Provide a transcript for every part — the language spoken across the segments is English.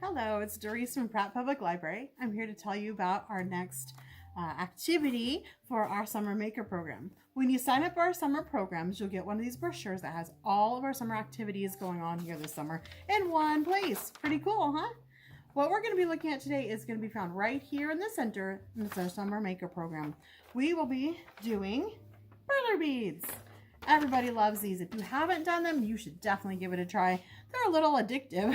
Hello, it's Derese from Pratt Public Library. I'm here to tell you about our next activity for our summer maker program. When you sign up for our summer programs, you'll get one of these brochures that has all of our summer activities going on here this summer in one place. Pretty cool, huh? What we're going to be looking at today is going to be found right here in the center in the summer maker program. We will be doing Perler Beads. Everybody loves these. If you haven't done them, you should definitely give it a try. They're a little addictive.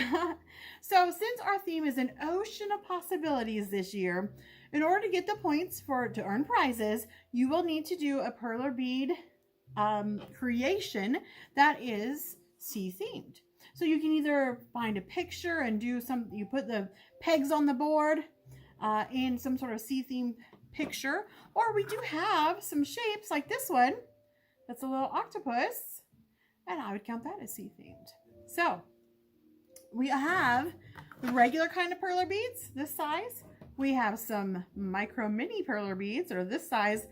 So since our theme is an ocean of possibilities this year, in order to get the points to earn prizes, you will need to do a Perler bead creation that is sea themed. So you can either find a picture and do you put the pegs on the board in some sort of sea themed picture, or we do have some shapes like this one. That's a little octopus, and I would count that as sea themed. So we have the regular kind of Perler beads, this size. We have some micro mini Perler beads, or this size.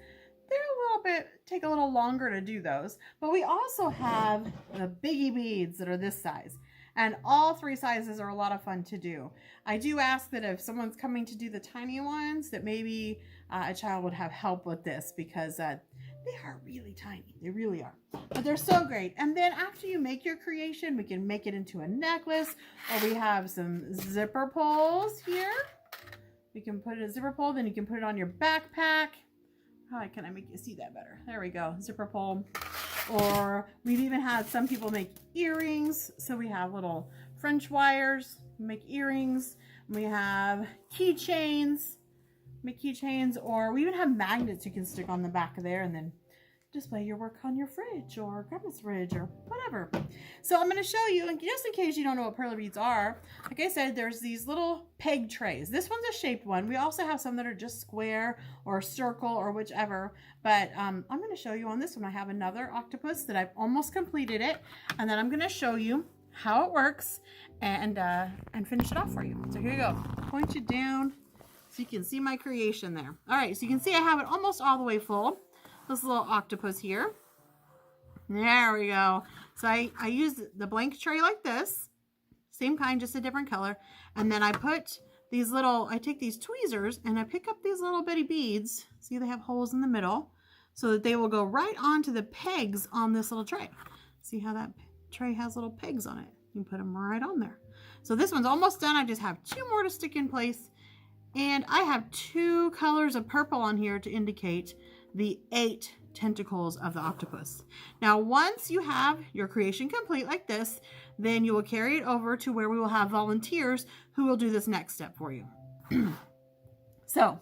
They're take a little longer to do those. But we also have the biggie beads that are this size. And all three sizes are a lot of fun to do. I do ask that if someone's coming to do the tiny ones, that maybe a child would have help with this, because they are really tiny. They really are. But they're so great. And then after you make your creation, we can make it into a necklace, or we have some zipper pulls here. We can put it in a zipper pull, then you can put it on your backpack. How can I make you see that better? There we go, zipper pull. Or we've even had some people make earrings. So we have little French wires, make earrings. We have keychains. Make keychains, or we even have magnets you can stick on the back of there and then display your work on your fridge or grandma's fridge or whatever. So I'm going to show you, and just in case you don't know what Perler beads are, like I said, there's these little peg trays. This one's a shaped one. We also have some that are just square or circle or whichever, but I'm going to show you on this one. I have another octopus that I've almost completed it, and then I'm going to show you how it works and finish it off for you. So here you go. Point it down so you can see my creation there. All right, so you can see I have it almost all the way full. This little octopus here. There we go. So I use the blank tray like this. Same kind, just a different color. And then I put these I take these tweezers and I pick up these little bitty beads. See, they have holes in the middle so that they will go right onto the pegs on this little tray. See how that tray has little pegs on it? You can put them right on there. So this one's almost done. I just have 2 more to stick in place. And I have 2 colors of purple on here to indicate the 8 tentacles of the octopus. Now, once you have your creation complete like this, then you will carry it over to where we will have volunteers who will do this next step for you. So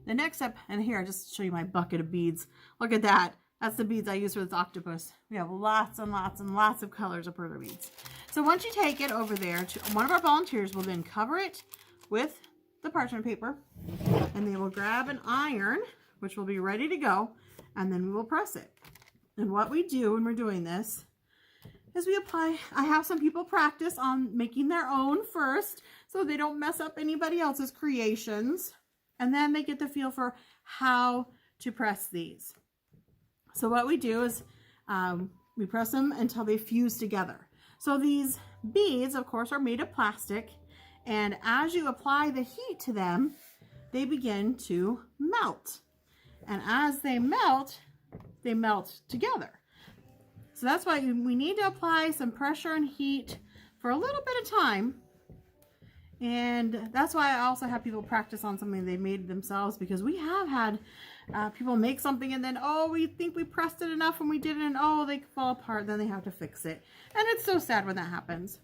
the next step, and here I just show you my bucket of beads. Look at that. That's the beads I use for this octopus. We have lots and lots and lots of colors of Perler beads. So once you take it over there, one of our volunteers will then cover it with the parchment paper, and they will grab an iron, which will be ready to go, and then we will press it. And what we do when we're doing this is we apply, I have some people practice on making their own first so they don't mess up anybody else's creations, and then they get the feel for how to press these. So what we do is we press them until they fuse together. So these beads, of course, are made of plastic, and as you apply the heat to them, they begin to melt. And as they melt together. So that's why we need to apply some pressure and heat for a little bit of time. And that's why I also have people practice on something they made themselves, because we have had people make something and then, oh, we think we pressed it enough and we didn't, and oh, they fall apart, then they have to fix it. And it's so sad when that happens,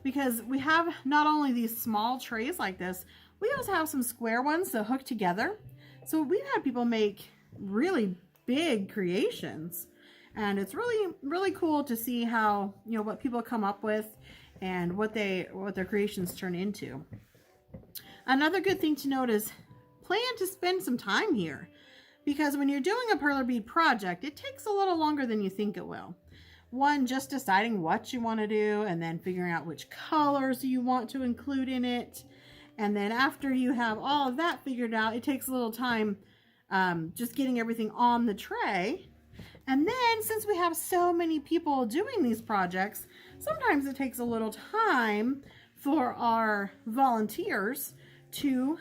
because we have not only these small trays like this, we also have some square ones that hook together. So we've had people make really big creations, and it's really, really cool to see how, what people come up with and what their creations turn into. Another good thing to note is plan to spend some time here, because when you're doing a Perler bead project, it takes a little longer than you think it will. One, just deciding what you want to do, and then figuring out which colors you want to include in it. And then after you have all of that figured out, it takes a little time just getting everything on the tray. And then since we have so many people doing these projects, sometimes it takes a little time for our volunteers to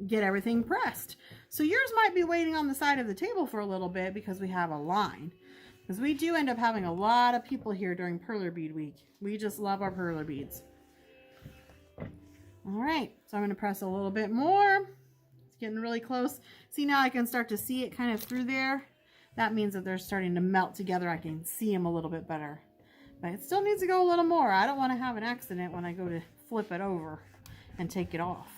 get everything pressed. So yours might be waiting on the side of the table for a little bit because we have a line. Because we do end up having a lot of people here during Perler Bead Week. We just love our Perler beads. All right, so I'm going to press a little bit more. It's getting really close. See, now I can start to see it kind of through there. That means that they're starting to melt together. I can see them a little bit better. But it still needs to go a little more. I don't want to have an accident when I go to flip it over and take it off.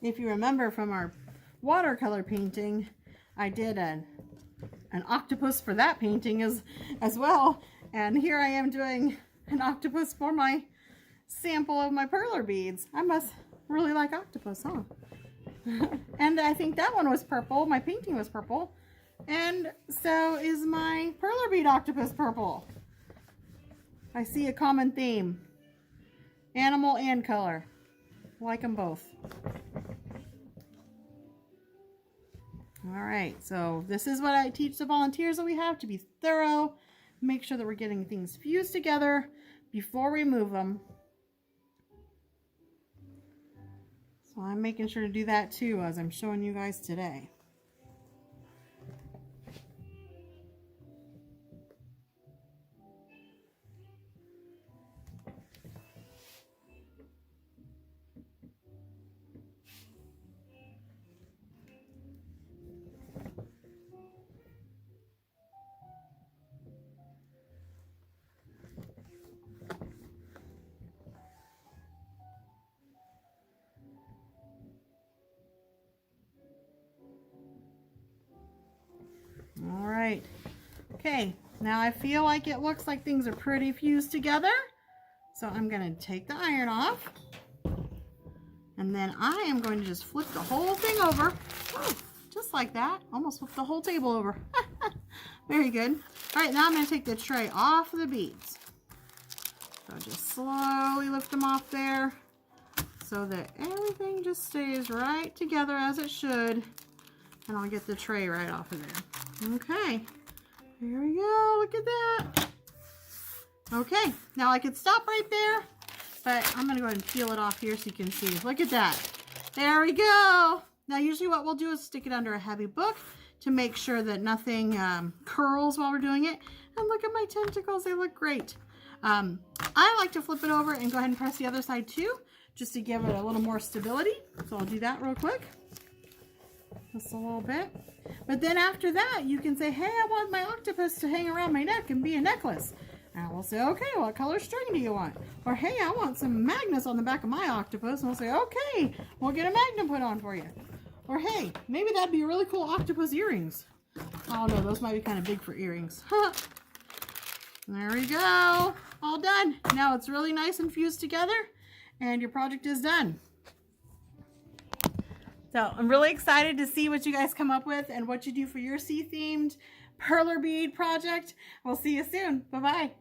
If you remember from our watercolor painting, I did an octopus for that painting as well. And here I am doing an octopus for my sample of my Perler beads. I must really like octopus, huh? And I think that one was purple. My painting was purple. And so is my Perler bead octopus purple. I see a common theme. Animal and color. Like them both. All right, so this is what I teach the volunteers that we have, to be thorough, make sure that we're getting things fused together before we move them. So I'm making sure to do that too as I'm showing you guys today. All right, okay, now I feel like it looks like things are pretty fused together. So I'm going to take the iron off. And then I am going to just flip the whole thing over. Oh, just like that. Almost flipped the whole table over. Very good. All right, now I'm going to take the tray off the beads. So just slowly lift them off there so that everything just stays right together as it should. And I'll get the tray right off of there. Okay, here we go. Look at that. Okay, now I could stop right there, but I'm going to go ahead and peel it off here so you can see. Look at that. There we go. Now usually what we'll do is stick it under a heavy book to make sure that nothing curls while we're doing it. And look at my tentacles. They look great. I like to flip it over and go ahead and press the other side too, just to give it a little more stability. So I'll do that real quick. Just a little bit. But then after that, you can say, hey, I want my octopus to hang around my neck and be a necklace. And we'll say, okay, what color string do you want? Or, hey, I want some magnets on the back of my octopus. And we'll say, okay, we'll get a magnet put on for you. Or, hey, maybe that'd be really cool octopus earrings. Oh, no, those might be kind of big for earrings. There we go. All done. Now it's really nice and fused together, and your project is done. So I'm really excited to see what you guys come up with and what you do for your sea-themed Perler bead project. We'll see you soon. Bye-bye.